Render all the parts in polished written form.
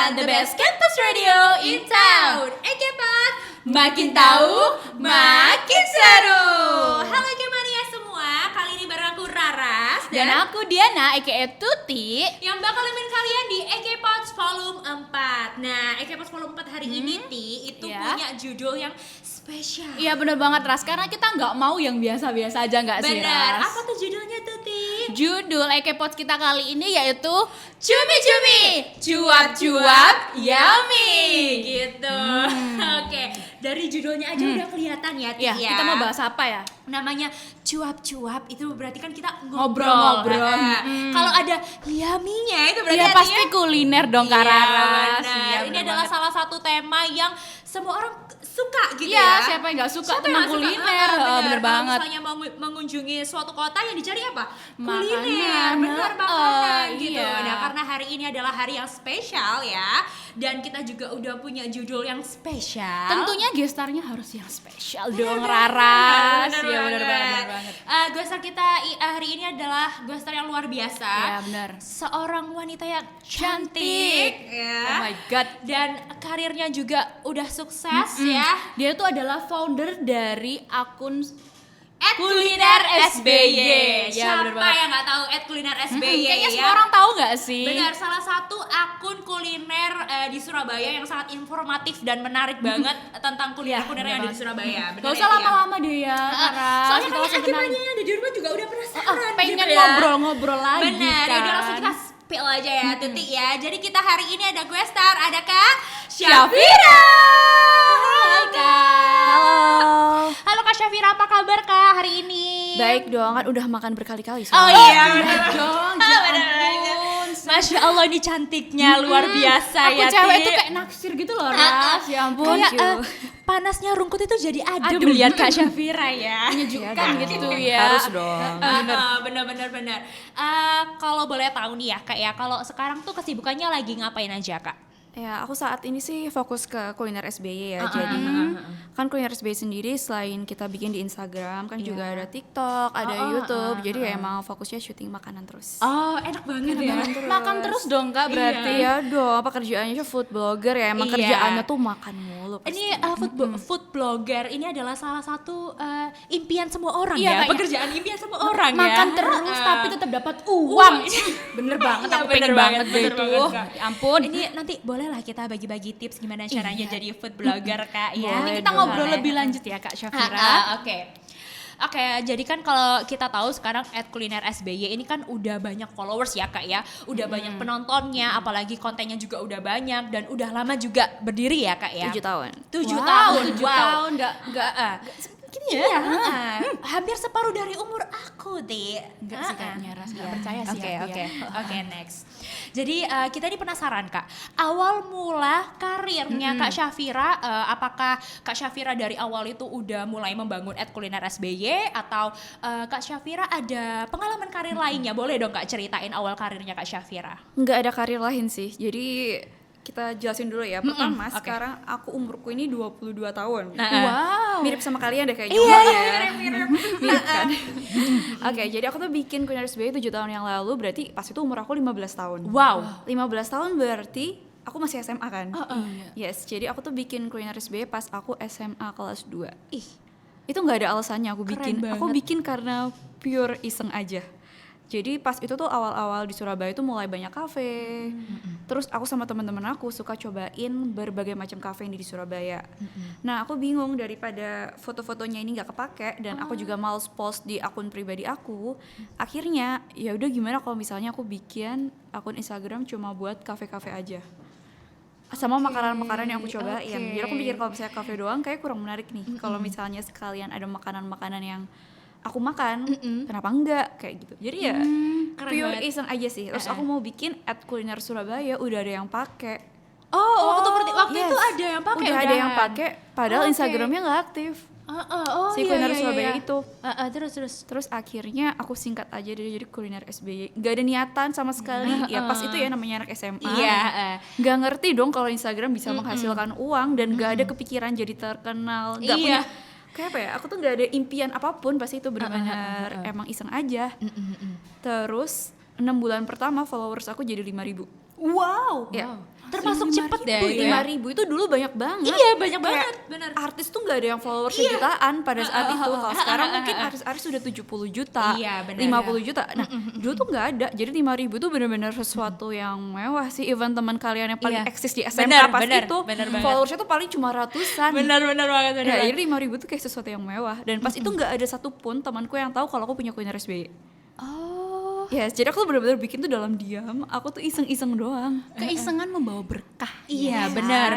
Eka, the best campus radio in town. Ekepot, makin tahu, makin seru. Halo Ekemania semua, kali ini bareng aku Raras dan aku Diana, aka Tuti, yang bakal nemenin kalian di Ekepot Volume 4. Nah, Ekepot Volume 4 hari ini itu punya judul yang spesial. Iya bener banget Ras, karena kita nggak mau yang biasa-biasa aja nggak sih Ras? Bener, apa tuh judulnya Tuti? Judul Ekepot kita kali ini yaitu Cumi-cumi, cuap-cuap, yummy gitu. Oke, dari judulnya aja udah kelihatan ya Ti, ya. Kita mau bahas apa ya? Namanya cuap-cuap, itu berarti kan kita ngobrol-ngobrol. Kalau ada yummy-nya itu berarti ya pasti kuliner dong Kak Raras. Iya, ini adalah salah satu tema yang semua orang suka gitu ya. Siapa yang nggak suka tentang kuliner? Bener banget. Kalau misalnya mau mengunjungi suatu kota yang dicari apa? Makanan. Kuliner, bener makanan gitu. Iya. Nah, karena hari ini adalah hari yang spesial ya, dan kita juga udah punya judul yang spesial. Tentunya gestarnya harus yang spesial dong Raras. Iya bener banget. Gestar kita hari ini adalah gestar yang luar biasa. Iya benar. Seorang wanita yang cantik. Ya. Oh my god. Dan karirnya juga udah sukses ya. Dia tuh adalah founder dari akun @kuliner SBY. Ya, Siapa yang nggak tahu @kuliner SBY? Kayaknya ya? semua orang tahu nggak sih? Benar, salah satu akun kuliner di Surabaya yang sangat informatif dan menarik banget tentang kuliner-kuliner yang ada di Surabaya. Gak usah lama-lama deh ya, Raras. Soalnya kayaknya Akimanya yang ada di rumah juga udah penasaran pengen gitu ya. ngobrol-ngobrol lagi. Benar, kan? udah langsung kita spill aja ya Tuti ya. Jadi kita hari ini ada gue star, ada Kak Syafira. Hai Kak. Halo Kak Syafira, apa kabar Kak hari ini? Baik dong, kan udah makan berkali-kali Oh iya, benar dong. Masya Allah, ini cantiknya luar biasa Aku ya. cewek itu kayak naksir gitu loh Ras. Ya ampun. Kayak panasnya rungkut itu jadi adem lihat Kak Syafira ya. Menyejukkan gitu ya. Harus dong. Bener. Kalau boleh tahu nih ya Kak ya, kalau sekarang tuh kesibukannya lagi ngapain aja Kak? Ya, aku saat ini sih fokus ke kuliner SBY ya. Jadi kan kuliner SBY sendiri selain kita bikin di Instagram kan juga ada TikTok, ada YouTube. Jadi ya emang fokusnya syuting makanan terus. Oh, enak banget ya. Makan terus dong Kak berarti. Iya dong, pekerjaannya tuh food blogger ya. Emang kerjaannya tuh makan mulu. Ini food blogger ini adalah salah satu impian semua orang Iya, ya. kayaknya. Pekerjaan impian semua orang ya. Makan terus tapi tetap dapat uang. Bener banget, Iya, aku bener pengen banget deh bener itu. banget, Kak. Ya ampun. Ini nanti bolehlah kita bagi-bagi tips gimana caranya jadi food blogger Kak ya. Nanti kita ngobrol lebih lanjut ya Kak Syafira. Oke, jadi kan kalau kita tahu sekarang @kuliner SBY ini kan udah banyak followers ya Kak ya. Udah banyak penontonnya, apalagi kontennya juga udah banyak dan udah lama juga berdiri ya Kak ya. 7 tahun. 7 tahun. 7 tahun enggak Gini ya, hampir separuh dari umur aku deh. Enggak sih kayaknya Ras, enggak percaya sih aku ya. Oke, next. Jadi kita ini penasaran Kak, awal mula karirnya Kak Syafira, apakah Kak Syafira dari awal itu udah mulai membangun @kuliner SBY atau Kak Syafira ada pengalaman karir lainnya? Boleh dong Kak ceritain awal karirnya Kak Syafira. Nggak ada karir lain sih. Jadi kita jelasin dulu ya. Pertama, sekarang aku umurku ini 22 tahun. Wow. Mirip sama kalian deh kayaknya. Mirip. Mirip kan. Oke, jadi aku tuh bikin kuliner SBY 7 tahun yang lalu, berarti pas itu umur aku 15 tahun. Wow. 15 tahun berarti aku masih SMA kan? Iya. Yes, jadi aku tuh bikin kuliner SBY pas aku SMA kelas 2. Ih, Itu nggak ada alasannya aku Keren bikin. Aku banget. bikin karena pure iseng aja. Jadi pas itu tuh awal-awal di Surabaya tuh mulai banyak kafe. Terus aku sama teman-teman aku suka cobain berbagai macam kafe yang di Surabaya. Nah, aku bingung daripada foto-fotonya ini nggak kepake dan aku juga males post di akun pribadi aku. Akhirnya ya udah gimana kalau misalnya aku bikin akun Instagram cuma buat kafe-kafe aja. Sama makanan-makanan yang aku cobain. Jadi aku pikir kalau misalnya kafe doang kayak kurang menarik nih. Kalau misalnya sekalian ada makanan-makanan yang aku makan, kenapa enggak kayak gitu. Jadi ya keren pure banget. iseng aja sih. Terus aku mau bikin @kuliner Surabaya, udah ada yang pakai. Waktu itu Yes. ada yang pakai. Udah ada yang pakai, padahal Instagramnya nggak aktif. Si kuliner Surabaya itu. Terus. Akhirnya aku singkat aja jadi kuliner SBY. Gak ada niatan sama sekali. Ya pas itu ya namanya anak SMA. Iya. Gak ngerti dong kalau Instagram bisa menghasilkan uang dan gak ada kepikiran jadi terkenal. Gak punya kayak apa ya, aku tuh gak ada impian apapun, pasti itu benar-benar emang iseng aja. Terus 6 bulan pertama followers aku jadi 5.000. Wow. Ya. termasuk cepet ya itu ya. 5.000 itu dulu banyak banget. Iya, banyak Kayak banget, bener. artis tuh nggak ada yang followers jutaan pada saat itu. Kalau sekarang mungkin artis-artis sudah 70 juta, Iya, bener. 50 juta. Nah, dulu tuh nggak ada. Jadi 5.000 tuh benar-benar sesuatu yang mewah sih. Even teman kalian yang paling Iya. eksis di SMA Bener, pas bener, itu, bener banget. followersnya tuh paling cuma ratusan. Benar banget, benar Ya, banget. jadi 5.000 tuh kayak sesuatu yang mewah. Dan pas itu nggak ada satupun temanku yang tahu kalau aku punya kuliner SBY. Oh, Yes, jadi aku tuh benar-benar bikin tuh dalam diam. Aku tuh iseng-iseng doang. Keisengan membawa berkah. iya benar.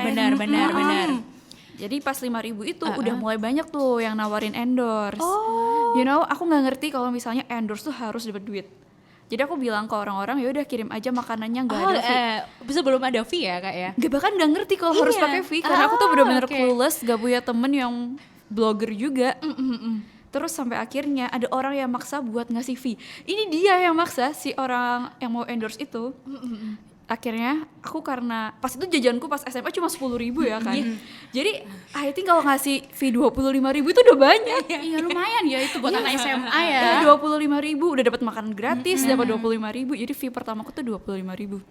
Jadi pas 5.000 itu udah mulai banyak tuh yang nawarin endorse. You know, aku nggak ngerti kalau misalnya endorse tuh harus dapat duit. Jadi aku bilang ke orang-orang ya udah kirim aja makanannya nggak ada fee. Bisa belum ada fee ya kak ya? Gak, bahkan nggak ngerti kalau harus Iya. pakai fee karena aku tuh bener-bener Oke. clueless, gak punya temen yang blogger juga. Terus sampai akhirnya ada orang yang maksa buat ngasih fee. Ini dia yang maksa, si orang yang mau endorse itu. Akhirnya aku karena pas itu jajanku pas SMA cuma 10.000 ya kan. Jadi I think kalau ngasih fee 25.000 itu udah banyak. Iya lumayan ya itu buat anak SMA ya. 25.000 udah dapat makanan gratis, dapat 25.000. Jadi fee pertamaku tuh 25.000.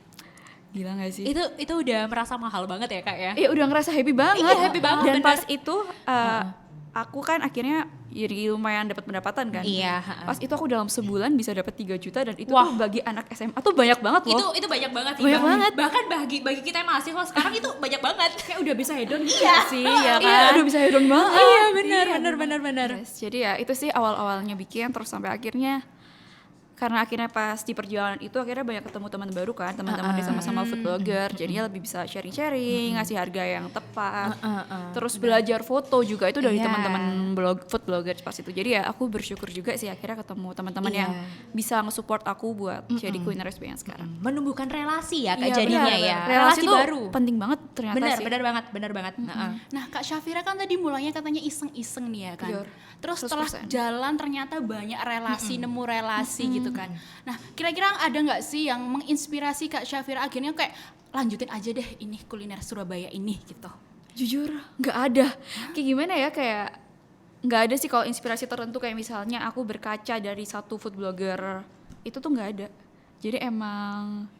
Gila gak sih? Itu udah merasa mahal banget ya kak ya? Iya udah ngerasa happy banget. Iya, happy banget, Dan bener. pas itu aku kan akhirnya jadi lumayan dapat pendapatan kan. Iya. Pas itu aku dalam sebulan bisa dapat 3 juta dan itu Wah. tuh bagi anak SMA tuh banyak banget loh. Itu banyak banget sih. Banyak banget. Bahkan bagi kita yang mahasiswa sekarang itu banyak banget. Kayak udah bisa hedon gitu sih ya kan. Iya, udah bisa hedon banget. Iya benar. Yes, jadi ya itu sih awal-awalnya bikin terus sampai akhirnya karena akhirnya pas di perjalanan itu akhirnya banyak ketemu teman baru kan, teman-teman di sama-sama food blogger, jadinya lebih bisa sharing-sharing, ngasih harga yang tepat. Terus belajar foto juga itu dari Iya. teman-teman food blogger pas itu. Jadi ya aku bersyukur juga sih akhirnya ketemu teman-teman Iya. yang bisa nge-support aku buat jadi Kuliner SBY yang sekarang. Menumbuhkan relasi ya kak Iya, jadinya benar, ya. benar. Relasi tuh baru. penting banget ternyata sih. Benar banget. Heeh. Nah Kak Syafira kan tadi mulanya katanya iseng-iseng nih ya kan. Iya, Terus setelah 100%. jalan ternyata banyak relasi, nemu relasi gitu kan. Nah kira-kira ada nggak sih yang menginspirasi Kak Syafira akhirnya kayak lanjutin aja deh ini kuliner Surabaya ini gitu. Jujur nggak ada. Kayak gimana ya, kayak nggak ada sih kalau inspirasi tertentu kayak misalnya aku berkaca dari satu food blogger itu tuh nggak ada. Jadi emang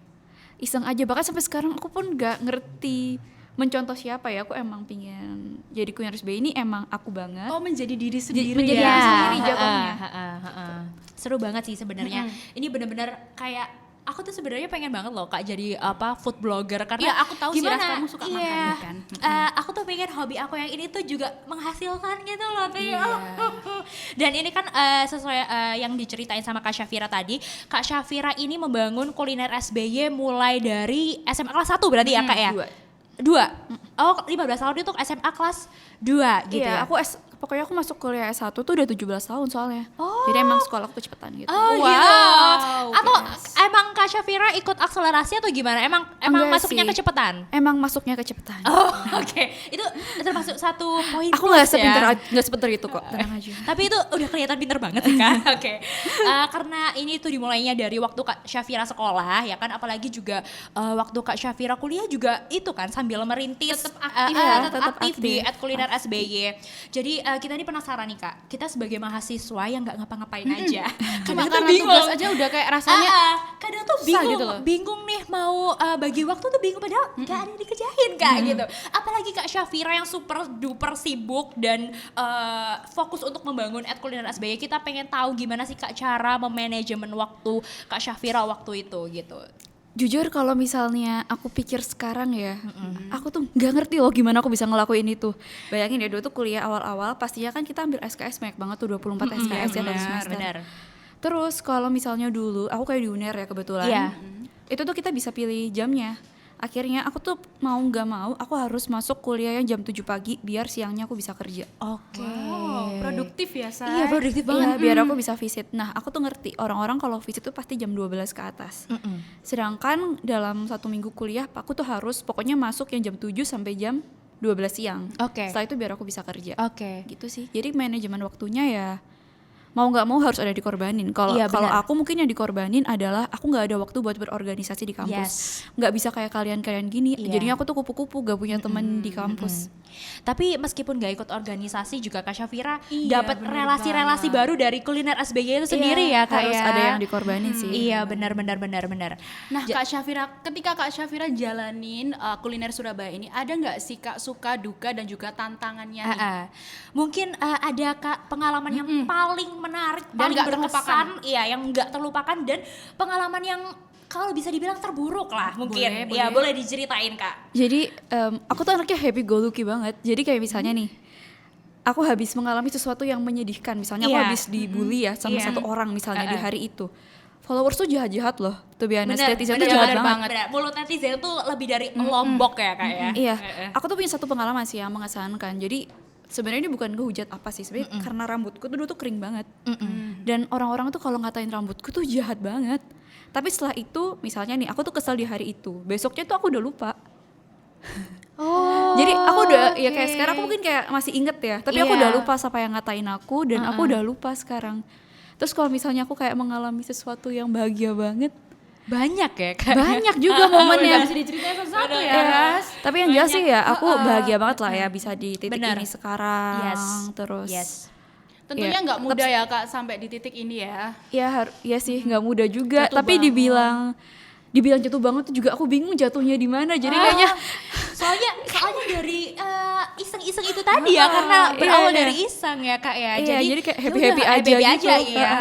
iseng aja, bahkan sampai sekarang aku pun nggak ngerti mencontoh siapa ya. Aku emang pingin jadi Kuliner SBY ini emang aku banget. Oh menjadi diri sendiri menjadi ya. diri sendiri jatuhnya. Seru banget sih sebenarnya. Ini bener-bener kayak aku tuh sebenarnya pengen banget loh kak jadi food blogger karena Iya, aku tahu sih, gimana? Ras, kamu suka makan Iya. kan. Aku tuh pengen hobi aku yang ini tuh juga menghasilkan gitu loh. Iya. Dan ini kan sesuai yang diceritain sama Kak Syafira tadi. Kak Syafira ini membangun Kuliner SBY mulai dari SMA kelas 1 berarti ya kak ya? 2. Oh 15 tahun itu SMA kelas 2 gitu Iya, ya? pokoknya aku masuk kuliah S1 tuh udah 17 tahun soalnya. Oh. Jadi emang sekolah aku tuh cepetan gitu. Oh Wow, gitu. Atau yes. emang Kak Syafira ikut akselerasi atau gimana? Emang Enggak masuknya sih. kecepatan? Emang masuknya kecepatan. Oh, oke. Itu termasuk satu poin Aku nggak plus ya. sepinter itu kok, tenang aja. Tapi itu udah kelihatan pinter banget sih kan. Oke. Karena ini tuh dimulainya dari waktu Kak Syafira sekolah ya kan, apalagi juga waktu Kak Syafira kuliah juga itu kan sambil merintis Tetap aktif ya, tetap tetap aktif di aktif. @kuliner SBY. Jadi kita ini penasaran nih Kak. Kita sebagai mahasiswa yang nggak ngapa-ngapain aja. Cuma Kadang tuh karena tugas aja udah kayak rasanya kadang tuh susah bingung gitu loh. bingung nih mau bagi waktu tuh bingung padahal nggak ada yang dikerjain Kak gitu. Apalagi Kak Syafira yang super duper sibuk dan fokus untuk membangun @kuliner SBY. Kita pengen tahu gimana sih Kak cara memanajemen waktu Kak Syafira waktu itu gitu. Jujur kalau misalnya aku pikir sekarang ya, aku tuh nggak ngerti loh gimana aku bisa ngelakuin itu. Bayangin ya, dulu tuh kuliah awal-awal pastinya kan kita ambil SKS banyak banget tuh, 24 SKS ya dari semester. Benar. Terus kalau misalnya dulu, aku kayak di UNER ya kebetulan, Iya. itu tuh kita bisa pilih jamnya. Akhirnya aku tuh mau nggak mau, aku harus masuk kuliah yang jam 7 pagi biar siangnya aku bisa kerja. Oke. wow, produktif ya Say. Iya produktif Iya, banget. biar aku bisa visit. Nah, aku tuh ngerti orang-orang kalau visit tuh pasti jam 12 ke atas. Sedangkan dalam 1 minggu kuliah, aku tuh harus pokoknya masuk yang jam 7 sampai jam 12 siang. Oke. Setelah itu biar aku bisa kerja. Oke. Gitu sih. Jadi manajemen waktunya ya mau nggak mau harus ada dikorbanin. Kalau Iya, kalau benar. aku mungkin yang dikorbanin adalah aku nggak ada waktu buat berorganisasi di kampus. Yes. Nggak bisa kayak kalian-kalian gini. Iya. Jadinya aku tuh kupu-kupu, gak punya temen di kampus. Tapi meskipun nggak ikut organisasi juga Kak Syafira Iya, dapat bener relasi-relasi banget. baru dari kuliner SBY itu sendiri ya Kak harus ya. ada yang dikorbanin sih. Iya benar. Nah Kak Syafira, ketika Kak Syafira jalanin kuliner Surabaya ini, ada nggak sih Kak suka duka dan juga tantangannya nih? Mungkin ada Kak pengalaman yang paling menarik, Dan paling nggak berkesan, iya yang nggak terlupakan dan pengalaman yang kalau bisa dibilang terburuk lah mungkin. Boleh, Ya boleh. boleh diceritain Kak. Jadi aku tuh anaknya happy go lucky banget. Jadi kayak misalnya nih, aku habis mengalami sesuatu yang menyedihkan. Misalnya aku Iya. habis dibully ya sama Iya. satu orang misalnya di hari itu. Followers tuh jahat-jahat loh. To be honest, Bener, netizen tuh bener jahat banget, banget. bener. Mulut netizen tuh lebih dari lombok ya Kak ya. Iya, aku tuh punya satu pengalaman sih yang mengesankan. Jadi sebenarnya ini bukan kehujat apa sih, sebenarnya karena rambutku tuh dulu tuh kering banget. Dan orang-orang tuh kalau ngatain rambutku tuh jahat banget. Tapi setelah itu, misalnya nih, aku tuh kesel di hari itu. Besoknya tuh aku udah lupa. Oh. Jadi aku udah ya kayak sekarang aku mungkin kayak masih inget ya, tapi aku Iya. udah lupa siapa yang ngatain aku dan aku udah lupa sekarang. Terus kalau misalnya aku kayak mengalami sesuatu yang bahagia banget, Banyak ya Kak. banyak juga momennya. Bisa diceritain satu-satu ya, Ya, Ras. tapi yang jelas sih ya aku bahagia banget lah ya bisa di titik Benar. ini sekarang. Yes. Terus Yes. Tentunya Iya, nggak mudah ya Kak sampai di titik ini ya. ya ya sih nggak mudah juga. Jatuh Tapi banget. dibilang jatuh banget tuh juga aku bingung jatuhnya di mana. Jadi kayaknya soalnya dari iseng-iseng itu tadi ya karena berawal Iya. dari iseng ya Kak ya. Iya, jadi kayak ya happy-happy udah, aja gitu. iya.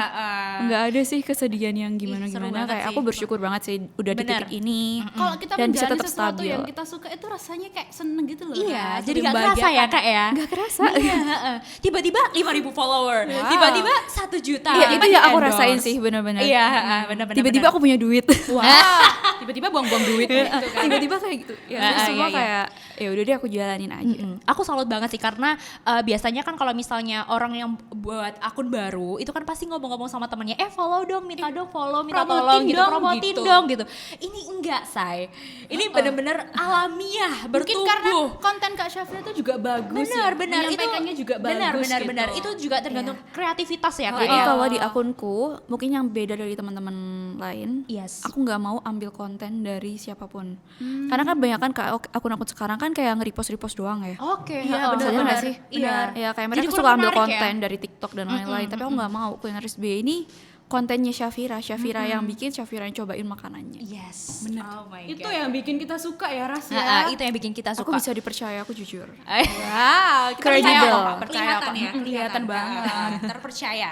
nggak ada sih kesedihan yang seru gimana-gimana. banget Kayak sih. aku bersyukur banget sih udah di Bener. titik ini. Kalau kita Dan bisa menjalani tetap sesuatu stabil. yang kita suka itu rasanya kayak seneng gitu loh. Iya, Ras. jadi Lebih nggak kerasa ya membahagiakan. Kak ya. Nggak kerasa. Iya, heeh. Tiba-tiba 5.000 follower, tiba-tiba 1 juta. Iya, itu yang aku Di-endorse. rasain sih benar-benar. Iya, heeh, benar-benar. Tiba-tiba aku punya duit. Wah, tiba-tiba buang-buang duit gitu kan. Tiba-tiba kayak gitu. Ya, terus Ah, semua iya. kayak ya udah deh aku jalanin aja. Aku salut banget sih karena biasanya kan kalau misalnya orang yang buat akun baru itu kan pasti ngomong-ngomong sama temennya, follow dong, minta dong follow, minta Promotin tolong gitu, dong, promotin gitu. dong gitu. Ini enggak, say. Ini bener-bener alamiah, Mungkin bertumbuh. karena konten Kak Syafira itu juga bagus benar, ya. benar itu Menyampaikannya juga bagus benar, gitu. benar. Itu juga tergantung kreativitas ya Kak. Jadi ya. kalau di akunku mungkin yang beda dari teman-teman lain, Yes. aku nggak mau ambil konten dari siapapun. Karena kan banyak kan akun-akun sekarang kan kayak nge-repost doang ya. Oke, Iya, benar, Sadar nggak benar. sih? Iya. Ya kayak Jadi mereka kurang suka ambil menarik ya? konten dari TikTok dan lain-lain, tapi aku nggak mau. Kuliner SBY ini kontennya Syafira yang bikin, Syafira yang cobain makanannya. Yes. Benar. Oh my Itu God. yang bikin kita suka ya Ras ya. Itu yang bikin kita suka. Aku bisa dipercaya, aku jujur. Wow, kita Credible. percaya kok, Kak. Percaya Kelihatan kok. ya, Kelihatan banget. terpercaya.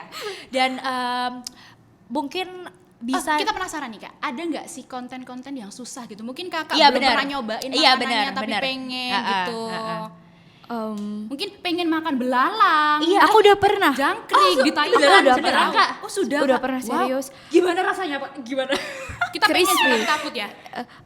Dan mungkin bisa Kita penasaran nih Kak, ada nggak sih konten-konten yang susah gitu? Mungkin Kakak Iya, belum benar. pernah nyobain Iya, makanannya benar, tapi benar. pengen Ah, ah, gitu. ah, ah. Mungkin pengen makan belalang. Iya, aku udah pernah. Jangkrik di Thailand. beneran, udah beneran, pernah. Kak? Oh sudah Udah Kak? pernah Wow. serius. Gimana rasanya Pak? Gimana? Kita pengen Crispy. tapi takut ya.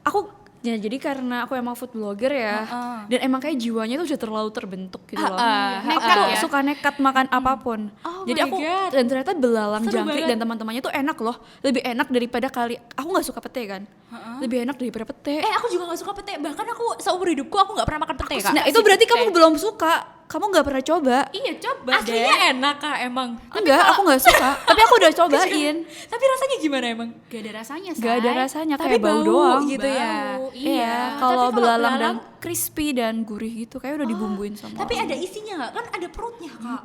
Aku ya jadi karena aku emang food blogger ya, dan emang kayak jiwanya tuh udah terlalu terbentuk gitu loh. Nekat Aku ya? suka nekat makan apapun. Oh Jadi my aku God. dan ternyata belalang Seru jangkrik banget. dan teman-temannya tuh enak loh, lebih enak daripada kali. Aku nggak suka pete kan, lebih enak daripada pete. Aku juga gak suka pete. Bahkan aku seumur hidupku aku gak pernah makan pete Kak. Nah itu berarti kamu belum suka, kamu nggak pernah coba. Iya coba Aslinya enak Kak emang. Enggak, aku nggak suka. Tapi aku udah cobain. Tapi rasanya gimana emang? Gak ada rasanya say. Gak ada rasanya, Tapi kayak bau bau doang. gitu ya. Bau, Iya, iya. kalau Tapi belalang dan crispy dan gurih gitu kayak udah dibumbuin sama. Tapi ada isinya gak? Kan ada perutnya Kak.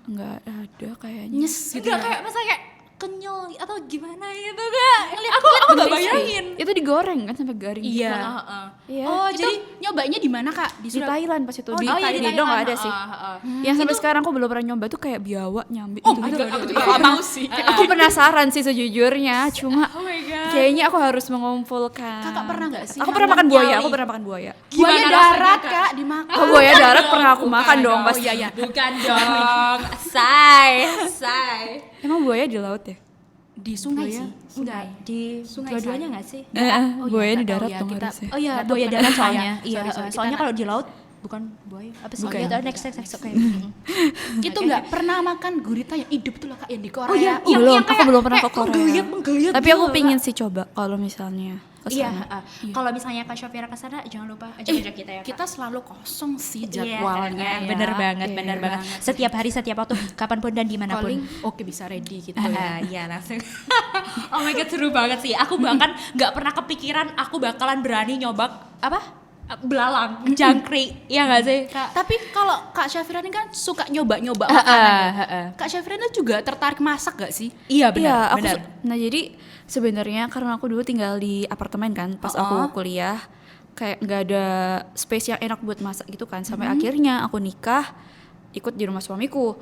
nggak ada kayaknya. Nyes gitu Enggak ya. kayak masa kayak kenyal atau gimana gitu Kak. Aku gak bayangin. Itu digoreng kan sampai garing. Iya. Iya. Oh jadi nyobainnya di mana Kak? Di Thailand pas itu. di di Thailand. Indo nggak ada sih. Yang sampai sekarang aku belum pernah nyoba tuh kayak biawak nyambi. Oh gitu. my god, aku juga gak mau sih. Aku penasaran sih sejujurnya, cuma Oh my God. kayaknya aku harus mengumpulkan. Kakak pernah nggak sih Aku pernah makan nyali? buaya, aku pernah makan buaya. Buaya Gimana darat rasanya, Kak? Kak dimakan. Oh, buaya darat pernah aku makan dong Oh pasti. iya iya. Bukan dong. Say. Emang buaya di laut ya? Di sungai Buaya? sih. Enggak, di Sungai dua-duanya Say. enggak sih? Buaya di nggak tahu darat ya, dong kita- harusnya. Oh iya, Nggak tahu buaya bukan darat buaya. soalnya. Iya, Sorry, soalnya kita kalau di laut bukan buaya. Apa sih? Bukan. Gitu, next. Oke. Itu nggak pernah makan gurita yang hidup tuh loh Kak yang di Korea. Oh iya, Belum, aku belum pernah ke kayak Korea. menggeliat Tapi gitu aku loh, pingin Kak. sih coba kalau misalnya ke Iya, sana. kalau misalnya Kak Syafira ke sana jangan lupa ajak kita ya, Kak. Kita selalu kosong sih Iya, jadwalnya ya. bener banget, Iya, bener banget. banget. Setiap hari, setiap waktu, kapanpun dan dimanapun. Calling, oke bisa ready gitu ya. Iya langsung. Oh my god seru banget sih. Aku bahkan nggak pernah kepikiran aku bakalan berani nyoba apa belalang, jangkrik, ya nggak sih? Tapi kalau Kak Syafira ini kan suka nyoba-nyoba makanan ya. Kak Syafira itu juga tertarik masak gak sih? Iya Iya, benar, benar. nah jadi sebenarnya karena aku dulu tinggal di apartemen kan pas aku kuliah, kayak nggak ada space yang enak buat masak gitu kan, sampai akhirnya aku nikah ikut di rumah suamiku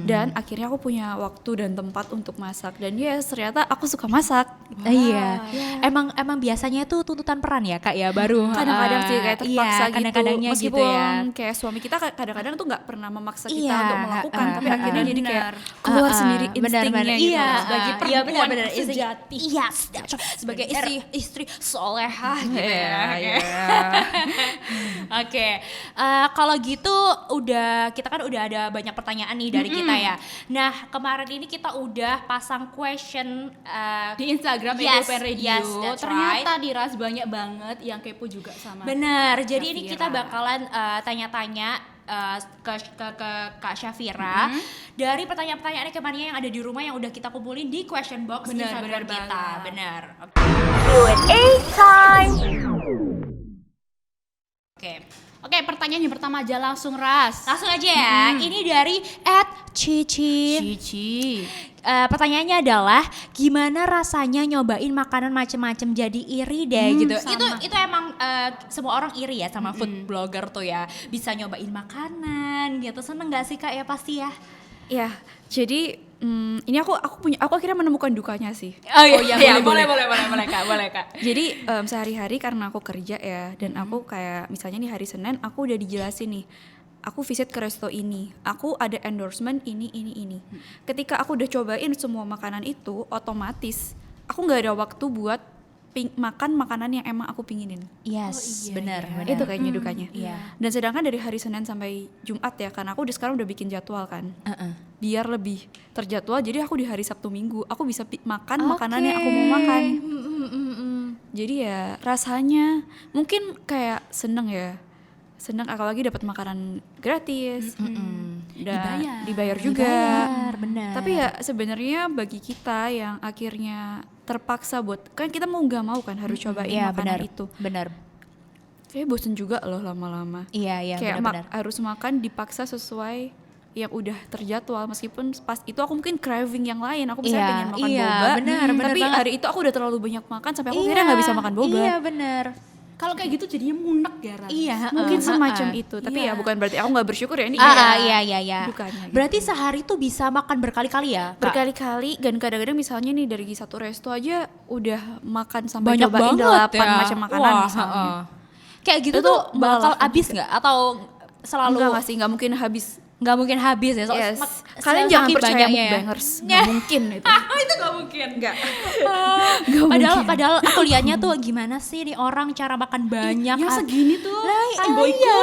dan akhirnya aku punya waktu dan tempat untuk masak dan ternyata aku suka masak. Iya. Emang biasanya itu tuntutan peran ya Kak ya, baru Kadang-kadang sih kayak terpaksa gitu, kadang-kadangnya meskipun gitu ya. kayak suami kita kadang-kadang tuh nggak pernah memaksa kita Iya, untuk melakukan, tapi akhirnya jadi kayak Benar. keluar sendiri Benar, instingnya benar. gitu. Iya, sebagai iya, perempuan benar-benar. sejati. Iya, sebagai istri solehah gitu ya. Iya. Oke, kalau gitu kita kan udah ada banyak pertanyaan nih dari kita ya. Nah kemarin ini kita udah pasang question Di Instagram Yes, EDOPN Radio. yes, that's Ternyata di Ras banyak banget yang kepo juga sama. benar. Jadi ini Syafira. kita bakalan tanya-tanya ke Kak Syafira dari pertanyaan-pertanyaan kemarin yang ada di rumah yang udah kita kumpulin di question box Benar, Instagram benar kita. banget. Benar. Oke. Oke, pertanyaan yang pertama aja langsung Ras. Langsung aja ya. Ini dari @cici. Cici. Pertanyaannya adalah gimana rasanya nyobain makanan macem-macem, jadi iri deh gitu. sama. Itu emang semua orang iri ya sama food blogger tuh ya, bisa nyobain makanan gitu. Seneng gak sih Kak ya pasti ya? Ya, jadi ini aku akhirnya menemukan dukanya sih. Oh iya, iya, boleh Kak, boleh Kak. Jadi sehari-hari karena aku kerja ya, dan aku kayak misalnya nih hari Senin aku udah dijelasin nih, aku visit ke resto ini, aku ada endorsement ini. Ketika aku udah cobain semua makanan itu, otomatis aku nggak ada waktu buat makan makanan yang emang aku pinginin. Yes, benar. Itu kayaknya dukanya. Iya. Dan sedangkan dari hari Senin sampai Jumat ya, karena aku sekarang udah bikin jadwal kan, biar lebih terjadwal. Jadi aku di hari Sabtu Minggu aku bisa makan makanan yang aku mau makan. Jadi ya rasanya mungkin kayak seneng apalagi dapat makanan gratis dan dibayar juga. Benar. Tapi ya sebenarnya bagi kita yang akhirnya terpaksa buat, kan kita mau nggak mau kan harus cobain makanan itu. Benar. Kayak bosen juga loh lama-lama. Iya, Kayak benar. harus makan dipaksa sesuai yang udah terjadwal, meskipun pas itu aku mungkin craving yang lain, aku misalnya pengen makan boba, benar tapi banget. hari itu aku udah terlalu banyak makan sampai aku akhirnya nggak bisa makan boba. Iya, benar. Kalau kayak gitu jadinya munek ya Ras. Iya, Mungkin semacam itu, tapi ya bukan berarti aku nggak bersyukur ya, ini Iya. dukanya. Berarti sehari tuh bisa makan berkali-kali ya, Kak? Berkali-kali, dan kadang-kadang misalnya nih dari satu resto aja udah makan sampai Banyak cobain banget 8 macam makanan Wah, misalnya. Kayak gitu Itu tuh bakal melelahkan habis nggak? Atau selalu Enggak sih, nggak mungkin habis. nggak mungkin habis ya? Yes. Kalian jangan saking percaya banyaknya ya. mukbangers, nggak mungkin itu. Itu nggak mungkin. Nggak. Padahal aku liatnya tuh gimana sih nih orang cara makan banyak. Yang segini tuh. Iya.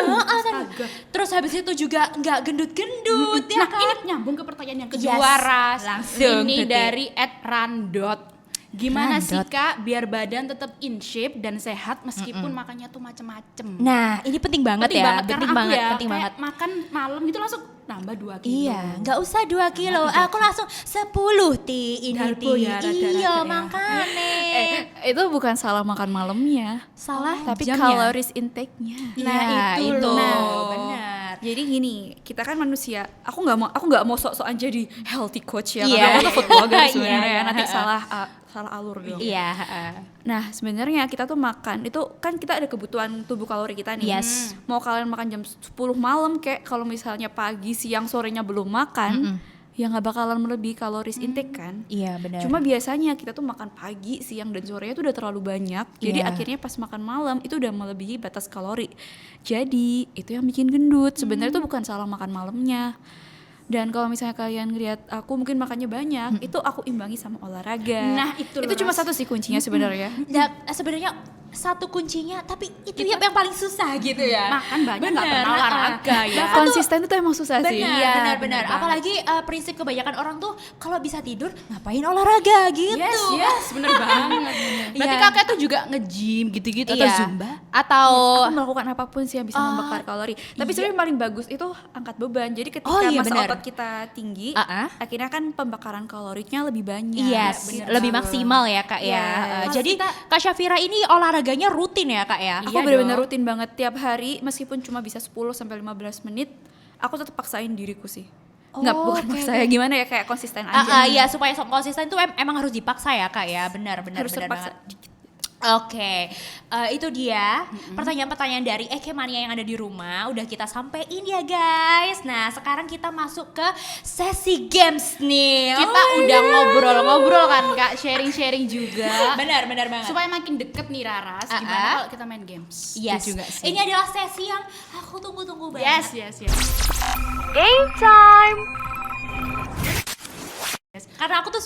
Terus habis itu juga nggak gendut-gendut ya Nah, kan? ini nyambung ke pertanyaan yang Yes. kedua Ras. Langsung, Ini Tuti. dari @randot. Gimana sih Randot. Kak biar badan tetap in shape dan sehat meskipun makannya tuh macem-macem? Nah, ini penting banget ya. karena Penting aku banget, ya penting kayak banget. makan malam gitu langsung nambah 2 kilo. Iya, nggak usah 2 kilo, aku langsung 10 ini Dalbo ya, rada-rada iya, ya. makanya. Itu bukan salah makan malamnya, Salah tapi jamnya. calories intake-nya. Nah, itu itu loh. benar. Jadi gini, kita kan manusia. Aku nggak mau sok-sokan jadi healthy coach ya. Iya. Karena aku tuh food blogger Iya, sebenarnya. iya. Nanti salah alur dong. Iya, Nah, sebenarnya kita tuh makan itu kan kita ada kebutuhan tubuh kalori kita nih. Yes. Mau kalian makan jam 10 malam kayak kalau misalnya pagi, siang, sorenya belum makan, ya nggak bakalan melebihi kaloris intake kan. Iya, benar. Cuma biasanya kita tuh makan pagi, siang, dan sorenya tuh udah terlalu banyak. Jadi Iya. akhirnya pas makan malam itu udah melebihi batas kalori. Jadi itu yang bikin gendut. Sebenarnya itu bukan salah makan malamnya. Dan kalau misalnya kalian ngeliat aku mungkin makannya banyak, itu aku imbangi sama olahraga. Nah, itu loh, cuma Ras. satu sih kuncinya sebenarnya. Dan sebenarnya satu kuncinya, tapi itu yang paling susah gitu ya. Makan banyak nggak Bener, pernah olahraga ya. Konsisten itu emang susah sih. Benar, Iya, benar. benar banget. Apalagi prinsip kebanyakan orang tuh kalau bisa tidur ngapain olahraga gitu. Yes, bener banget. Berarti Iya. kakak tuh juga nge-gym gitu-gitu atau Iya. zumba? Atau Aku melakukan apapun sih yang bisa membakar kalori. Tapi sebenarnya yang paling bagus itu angkat beban. Jadi ketika Oh, iya, masa benar. otot kita tinggi, Ah-ah. akhirnya kan pembakaran kalorinya lebih banyak. yes, Bener. lebih maksimal ya Kak ya. Yes. Jadi Kak Syafira ini olahraga olahraganya rutin ya Kak ya? Aku Iya benar-benar dong. rutin banget tiap hari, meskipun cuma bisa 10 sampai 15 menit, aku tetap paksain diriku sih. Nggak, Oh, bukan oke, maksa ya, gimana ya, kayak konsisten aja. Iya supaya konsisten itu emang harus dipaksa ya Kak ya, benar Harus terpaksa. banget. Oke, itu dia pertanyaan-pertanyaan dari Eke Mania yang ada di rumah udah kita sampein ya guys. Nah sekarang kita masuk ke sesi games nih. Kita udah ngobrol-ngobrol kan Kak, sharing-sharing juga. Benar banget. Supaya makin deket nih Raras, gimana kalau kita main games? Yes. Itu juga sih. Ini adalah sesi yang aku tunggu-tunggu banget. Yes. Game time. Karena aku tuh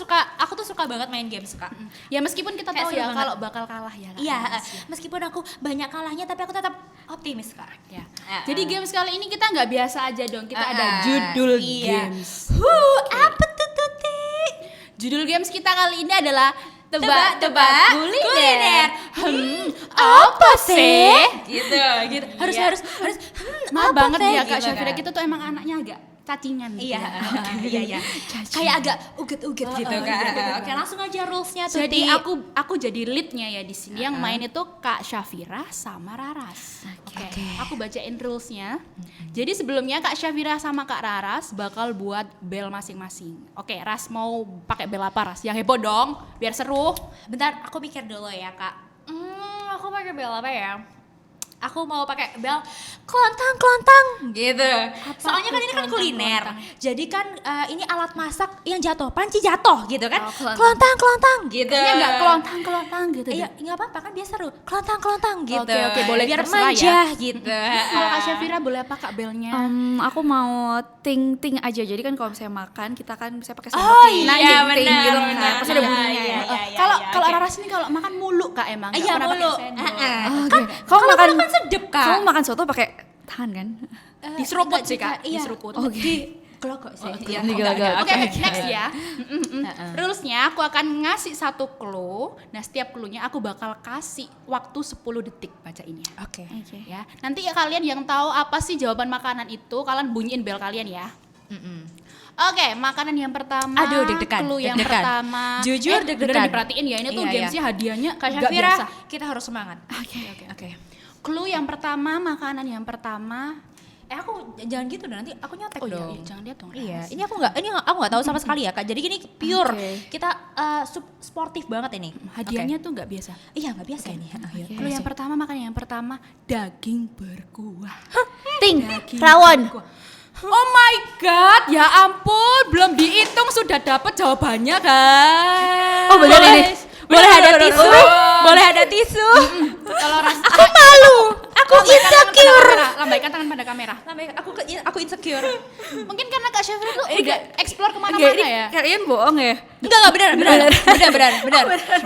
suka banget main games Kak. Ya meskipun kita Kayak tahu seru ya banget. kalau bakal kalah ya. Iya, Raras, ya. meskipun aku banyak kalahnya tapi aku tetap optimis Kak. Ya. Jadi games kali ini kita nggak biasa aja dong, kita ada Ah, judul iya. games. Apa tuh Tuti? Judul games kita kali ini adalah Tebak-tebak kuliner. Apa sih? Gitu. Harus Iya. harus Maaf apa banget teh? ya Kak Gitu Syafira, kan. kita tuh emang anaknya agak cacingan gitu. Iya, ya. iya. Kayak agak uget-uget gitu kan. Oke, langsung aja rulesnya tuh. Jadi aku jadi leadnya ya di sini. Yang main itu Kak Syafira sama Raras. Oke. Aku bacain rulesnya. Jadi sebelumnya Kak Syafira sama Kak Raras bakal buat bel masing-masing. Oke, Ras mau pakai bel apa Ras? Yang heboh dong, biar seru. bentar, aku pikir dulu ya Kak. Aku pakai bel apa ya? Aku mau pakai bel kelontang gitu. Soalnya kan tuh ini kan kuliner. kelontang-kelontang? Jadi kan ini alat masak yang jatuh, panci jatuh gitu kan. Oh, kelontang. Kelontang gitu. Kayaknya nggak kelontang-kelontang gitu. Iya, deh. nggak apa-apa kan biar seru. Kelontang gitu. Oke, boleh, biar terserah manja ya. gitu. Kalau Kak Syafira boleh apa Kak belnya? Aku mau ting aja. Jadi kan kalau misalnya makan, kita kan bisa pakai sendok Oh nih. iya, ting benar, gitu kan. benar. Pasti ada Iya, bunyinya iya, ya. iya. Kalau oke. Raras ini kalau makan mulu Kak emang. nggak Iya pernah pakai mulu. sendok. Kan Kamu kalau makan kan sedep Kak. Kamu makan soto pakai tangan kan? Diseruput enggak sih juga, Kak, iya. diseruput. Oke. Di gelogok sih. Iya, Digelagak. Oke, oke. next ya. Rulesnya aku akan ngasih satu clue. Nah, setiap clue-nya aku bakal kasih waktu 10 detik bacainnya. Oke. Oke. Ya. Nanti ya kalian yang tahu apa sih jawaban makanan itu, kalian bunyiin bel kalian ya. Oke, makanan yang pertama. Aduh, deg-degan, Clue yang deg-degan. pertama. Jujur, beneran deg-degan. diperhatiin ya, ini tuh Iya, gamesnya hadiahnya Kak nggak Syafira, biasa. kita harus semangat. Oke. Clue yang pertama, makanan yang pertama. Aku jangan gitu dong, nanti aku nyontek Oh iya, dong. iya, jangan lihat dong. Iya, Ras. ini aku nggak tahu sama sekali ya Kak. Jadi gini pure. Oke. Kita sportif banget ini. Hadiahnya tuh nggak biasa. Oke. Iya, nggak biasa ini. Ayo. Clue yang pertama, makanan yang pertama, daging berkuah. Ting, Daging rawon. berkuah. Oh my god, ya ampun, belum dihitung sudah dapat jawabannya guys. Oh, bener ini. Boleh ada tisu? Boleh ada tisu? Kalau ras Aku malu. Aku insecure. Lambaikan tangan pada kamera. Aku insecure. Mungkin karena Kak Syafira tuh udah explore Enggak, kemana-mana ini ya. kalian bohong ya? Enggak benar.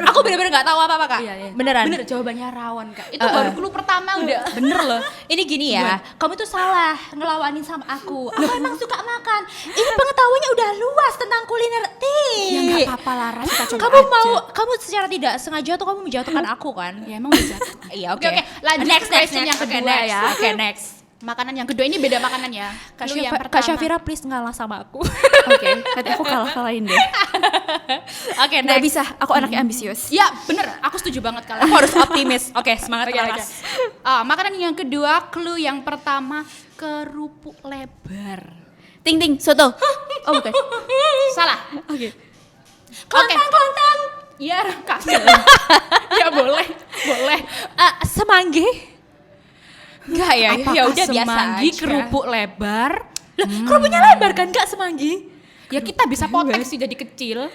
Aku benar-benar nggak tahu apa-apa Kak. Iya. Beneran. Bener, jawabannya rawon Kak. Itu baru clue pertama udah. Bener loh. Ini gini ya, kamu tuh salah ngelawanin sama aku. Aku emang suka makan. Ini pengetahuannya udah luas tentang kuliner. Ya nggak apa-apa lah, Ras, kita coba Kamu aja. kamu secara tidak sengaja tuh kamu menjatuhkan aku kan? Ya emang udah jatuh. Iya oke. Oke, lanjut Next, ke question yang Oke, kedua next. ya. Oke next. Makanan yang kedua ini beda makanan ya. Clue yang pertama. Kak Syafira please ngalah sama aku. Oke, nanti aku kalahin deh. Oke Nggak next. bisa, aku anaknya ambisius. Ya bener, aku setuju banget kalian. Aku harus optimis. Oke semangat Oke, Laras. makanan yang kedua, clue yang pertama, kerupuk lebar. Ting, soto. Oh bukan. Salah. Oke. Kelontang. Iya, Kak. Ya boleh. Semanggi. Enggak ya, ya udah biasa semanggi aja. kerupuk lebar? Kerupuknya lebar kan Kak semanggi? Ya kita bisa potong sih jadi kecil.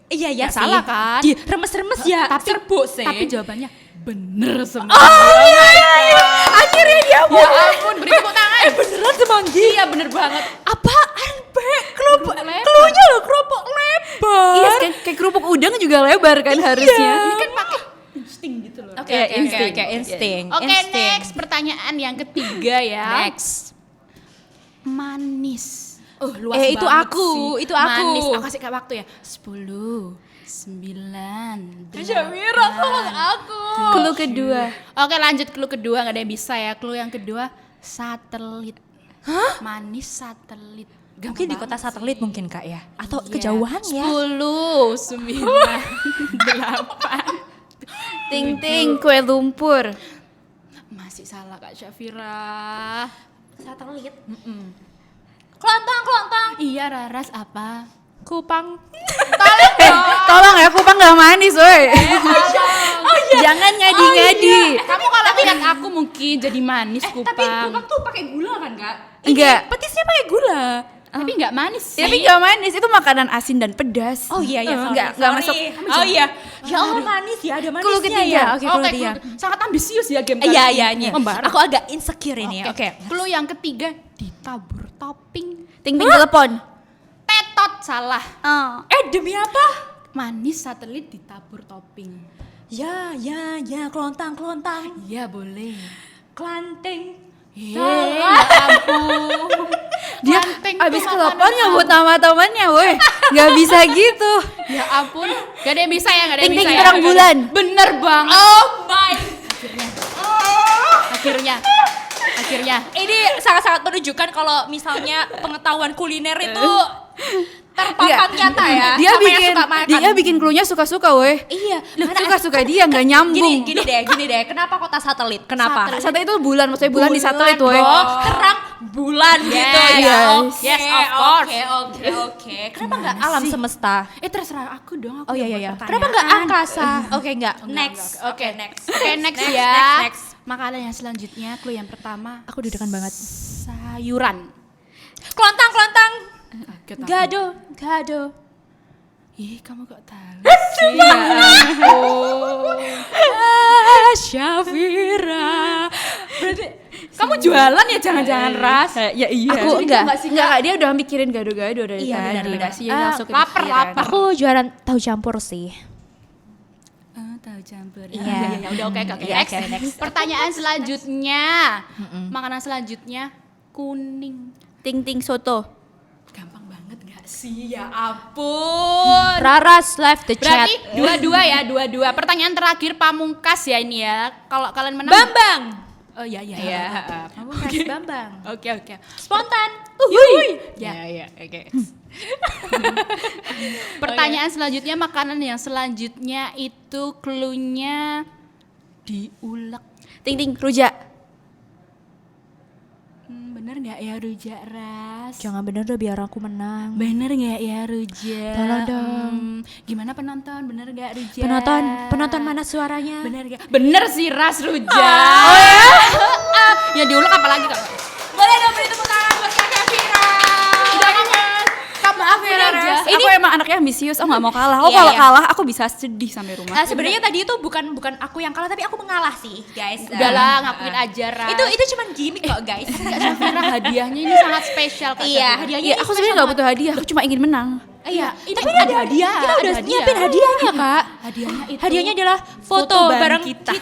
Iya ya Nggak salah kan? Di remes-remes ya. Serbuk sih. Tapi jawabannya bener semanggi. Oh iya. Akhirnya dia Ya mau. ampun, beri tepuk tangan. Beneran semanggi. Iya bener banget. Apaan Be? Kerupuk lebar. Klunya loh kerupuk lebar. Iya, kayak kerupuk udang juga lebar kan harusnya. Ini kan pakai insting gitu loh. Oke, Ya, oke, insting. oke, insting. Oke, Insting. next pertanyaan yang ketiga ya. Next. Manis. Luas Itu banget aku, sih. itu aku. Manis. Aku kasih kayak waktu ya. 10, 9, Syafira tolong aku. Clue kedua. Oke, lanjut clue kedua, nggak ada yang bisa ya. Clue yang kedua, satelit. Manis satelit. Mungkin di kota satelit mungkin Kak ya? Atau Iya. kejauhan ya? 10, 9, 8, Ting ting kue lumpur. Masih salah Kak Syafira. Satelit. Kelontong. Iya Raras apa? Kupang. Tolong ya, kupang nggak manis, woi. Jangan ngadi-ngadi. Kamu kalau lihat aku mungkin jadi manis kupang. Tapi kupang tuh pakai gula kan, Kak? Enggak. Petisnya pakai gula. Tapi nggak manis sih. Tapi nggak manis, itu makanan asin dan pedas. Oh iya, Nggak sorry. masuk. Oh iya. Ya Allah, manis ya, ada manisnya Clue ketiga. ya. Oke, clue Oke, ketiga. sangat ambisius ya game kali Iya, ini. iya. Membara. Aku agak insecure ini. Oke. Clue yang ketiga ditabur topping. Ting ting telepon. Tetot salah. Oh. Demi apa? Manis satelit ditabur topping. Ya, kelontang. Iya boleh. Kelanting. Ya ampun. Dia Banteng abis tuh telepon makanan nyebut nama temannya, woi. Nggak bisa gitu. Ya ampun, gak ada yang bisa ya, gak ada yang Ting bisa ting ya. terang bulan. Bener banget. Oh my. Akhirnya. Ini sangat-sangat menunjukkan kalau misalnya pengetahuan kuliner itu terpampang nyata ya. Dia sama yang bikin suka makan. dia bikin clue-nya suka-suka, woi. Iya. Suka-suka dia nggak nyambung. Gini deh. Kenapa kota satelit? Kenapa? Satu itu bulan, maksudnya bulan di satelit, woi. Oh, terang bulan gitu ya. Yes. Yes, of course. Oke. Kenapa nggak alam semesta? Terserah aku dong. Aku Oh yang iya. buat Kenapa nggak pertanyaan. angkasa? Oke, nggak. Next. Oke, next. Oke, next ya. Next. Makanan yang selanjutnya, clue yang pertama. Aku deg-degan banget. Sayuran. Kelontang. Kaget aku. Gado. Ih, kamu kok tahu sih? Ya ampun. Syafira. Berarti Kamu jualan ya jangan-jangan Ras? Ya iya. Aku enggak. Enggak, dia udah mikirin gado-gado dari Iya, tadi. benar-benar. Masih langsung lapar. kepikiran. aku jualan tahu campur sih. Tahu campur. Iya. Ya udah oke. Iya, Next. oke, next. Pertanyaan selanjutnya. Makanan selanjutnya kuning. Ting ting soto. Gampang banget gak sih? Ya ampun. Raras left the chat. Berarti dua-dua. Pertanyaan terakhir pamungkas ya ini ya. Kalau kalian menang. Bambang. Oh iya. Kamu kasih Bambang. Oke. Spontan. Ya. Oke. Pertanyaan selanjutnya, makanan yang selanjutnya itu clue-nya diulek. Ting ting rujak. Bener nggak ya rujak Ras? Jangan bener deh biar aku menang. Bener nggak ya rujak? Tolong dong. Gimana penonton? Bener nggak rujak? Penonton mana suaranya? Bener nggak? Bener sih Ras rujak. Oh ya? Ya diulek apa lagi kak? Boleh dong beri tepuk tangan buat Kak Syafira. Maaf ya, Ras. Ini- Aku emang anaknya ambisius, aku nggak mau kalah. Oh Iya, kalau iya. kalah aku bisa sedih sampai rumah. Sebenarnya tadi itu bukan aku yang kalah tapi aku mengalah sih, guys. Udahlah ngakuin aja Ras. Itu cuman gimmick kok, guys. Kak Syafira hadiahnya ini sangat spesial Kak Iya, Syafira. hadiahnya Iya, aku sebenarnya nggak butuh hadiah, aku cuma ingin menang. Iya, Tapi ada hadiah. Kita udah ada nyiapin hadiahnya, Kak. Hadiahnya itu. Hadiahnya adalah foto bareng kita.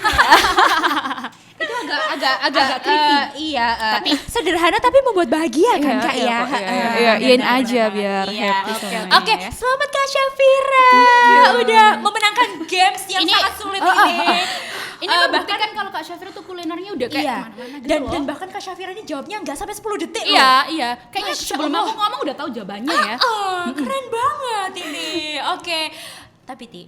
Itu agak creepy. Tapi sederhana tapi membuat bahagia kan, Kak ya. Iya, iyain aja biar happy Oke, sama oke. Selamat Kak Syafira. Udah memenangkan games yang Ini- sangat sulit ini. Ini membuktikan kalau Kak Syafira tuh kulinernya udah kayak Iya. kemana-mana gitu Dan loh. bahkan Kak Syafira ini jawabnya nggak sampai 10 detik loh. Iya. Kayaknya Masya sebelum Allah. aku ngomong udah tahu jawabannya ya. Keren banget ini. Oke. Tapi Ti,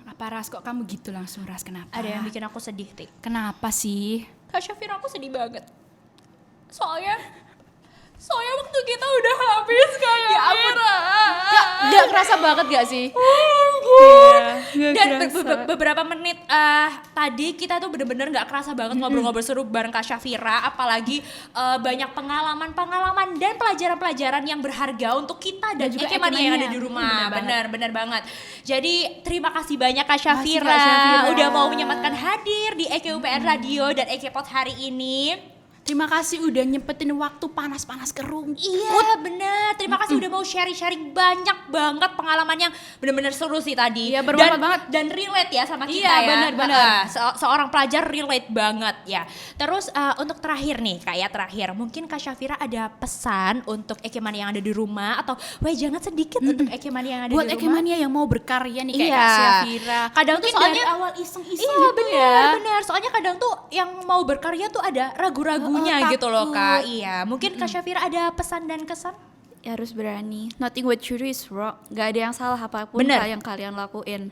Apa Ras kok kamu gitu langsung Ras kenapa? ada yang bikin aku sedih, Ti. Kenapa sih? Kak Syafira aku sedih banget. Soalnya waktu kita udah habis Kak Syafira. Gak kerasa banget gak sih? Dan beberapa menit tadi kita tuh bener-bener nggak kerasa banget ngobrol-ngobrol seru bareng Kak Syafira, apalagi banyak pengalaman dan pelajaran-pelajaran yang berharga untuk kita dan juga Ekemania yang ada di rumah. Bener banget. Jadi terima kasih banyak Kak Makasih, Syafira, Kak Syafira. udah mau menyempatkan hadir di EKUPN Radio dan EKPOD hari ini. Terima kasih udah nyempetin waktu panas-panas kerumput. Iya bener, terima kasih udah mau sharing-sharing banyak banget pengalaman yang bener-bener seru sih tadi. Iya, bermanfaat Dan- banget. Dan relate ya sama kita Iya, ya. bener. Seorang pelajar relate banget ya. Terus untuk terakhir nih Kak ya, terakhir. Mungkin Kak Syafira ada pesan untuk Ekemania yang ada di rumah atau jangan sedikit untuk Ekemania yang ada Buat di rumah. Ekemania yang mau berkarya nih kayak Iya. Kak Syafira. Kadang tuh Mungkin soalnya dari awal iseng-iseng Iya gitu ya. benar. Soalnya kadang tuh yang mau berkarya tuh ada ragu-ragunya gitu loh takut. Kak. Iya, mungkin Kak Syafira ada pesan dan kesan? Ya harus berani. Nothing what you do is wrong. Gak ada yang salah apapun Bener. yang kalian lakuin.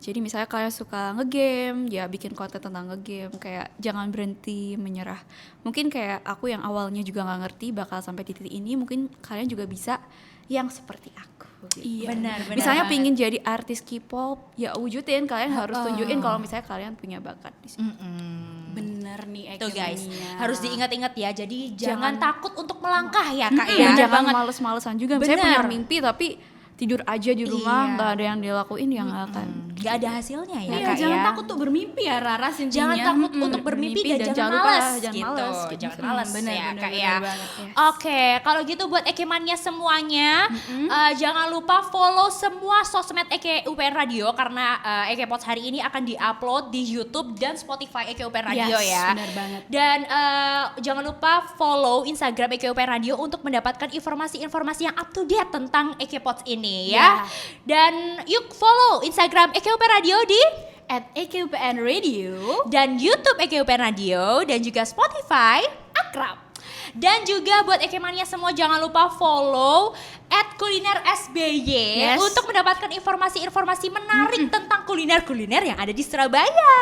Jadi misalnya kalian suka ngegame, ya bikin konten tentang ngegame, kayak jangan berhenti menyerah. Mungkin kayak aku yang awalnya juga nggak ngerti bakal sampai di titik ini, mungkin kalian juga bisa yang seperti aku. Gitu. Iya. Benar. Misalnya pingin jadi artis K-pop, ya wujudin. Kalian harus tunjukin kalau misalnya kalian punya bakat di situ. Bener nih Tuh guys, Ekemania. harus diingat-ingat ya. Jadi jangan takut untuk melangkah ya Kak ya. Dan jangan males-malesan juga. Misalnya Bener. punya mimpi tapi tidur aja di rumah, Iya. nggak ada yang dilakuin, ya nggak akan. Gak ada hasilnya ya Iya, Kak jangan ya. takut untuk bermimpi ya Raras intinya. Jangan takut untuk bermimpi dan jangan lupa, malas jangan gitu. malas, gitu. Jangan malas Bener, ya bener, Kak bener ya. banget, yes. Oke, kalau gitu buat Ekemania semuanya, jangan lupa follow semua sosmed Eke UPN Radio karena Eke Pods hari ini akan diupload di YouTube dan Spotify Eke UPN Radio Yes, ya. benar banget. Dan jangan lupa follow Instagram Eke UPN Radio untuk mendapatkan informasi-informasi yang up to date tentang Eke Pods ini ya. Dan yuk follow Instagram Eke UPN Radio di @EKUPN Radio dan YouTube Eke UPN Radio dan juga Spotify akrab. dan juga buat Ekemania semua jangan lupa follow @kulinersby Yes. untuk mendapatkan informasi-informasi menarik tentang kuliner-kuliner yang ada di Surabaya.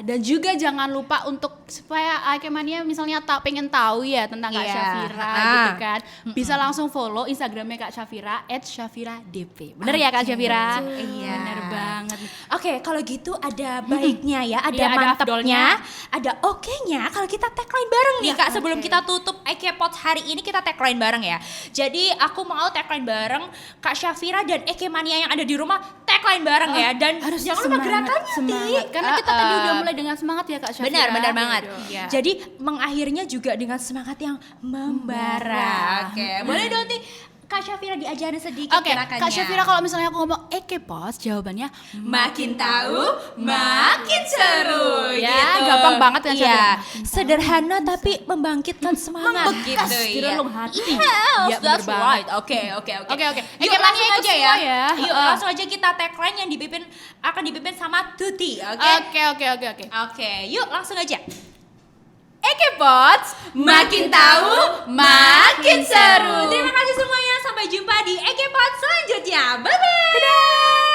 Dan juga jangan lupa untuk supaya Ekemania misalnya pengen tahu ya tentang Kak Iya. Syafira gitu kan, bisa langsung follow Instagramnya Kak Syafira @SyafiradP. Bener ya Kak Syafira? Iya. Bener banget. Oke, kalau gitu ada baiknya ya, ada Iya, ada mantepnya, ada oke-nya kalau kita tagline bareng nih Kak sebelum kita tutup Eke Pods hari ini kita tagline bareng ya. Jadi aku mau tagline bareng Kak Syafira dan Eke Mania yang ada di rumah tagline bareng ya dan Harus jangan lupa gerakannya Ti. semangat. Karena kita tadi udah mulai dengan semangat ya Kak Syafira. Benar, benar banget. Iya. Jadi mengakhirnya juga dengan semangat yang membara. Oke, boleh dong Ti Kak Syafira diajarin sedikit Oke, gerakannya. Kak Syafira kalau misalnya aku ngomong Eke Pods, jawabannya makin tahu makin seru Ya, gitu. gampang banget kan, Iya, Syafira? sederhana tapi membangkitkan semangat Membekas gitu di ya. relung hati. Yes, Iya, bener that's banget. right. Oke. Oke. Yuk Eke langsung Mania aja ikut ya. semua ya. Yuk Heeh. langsung aja kita tagline yang akan dipimpin sama Tuti, oke? Oke. Oke, yuk langsung aja. Eke Pods, Makin tahu, makin seru. Terima kasih semuanya. Sampai jumpa di Eke Pods selanjutnya. Bye bye.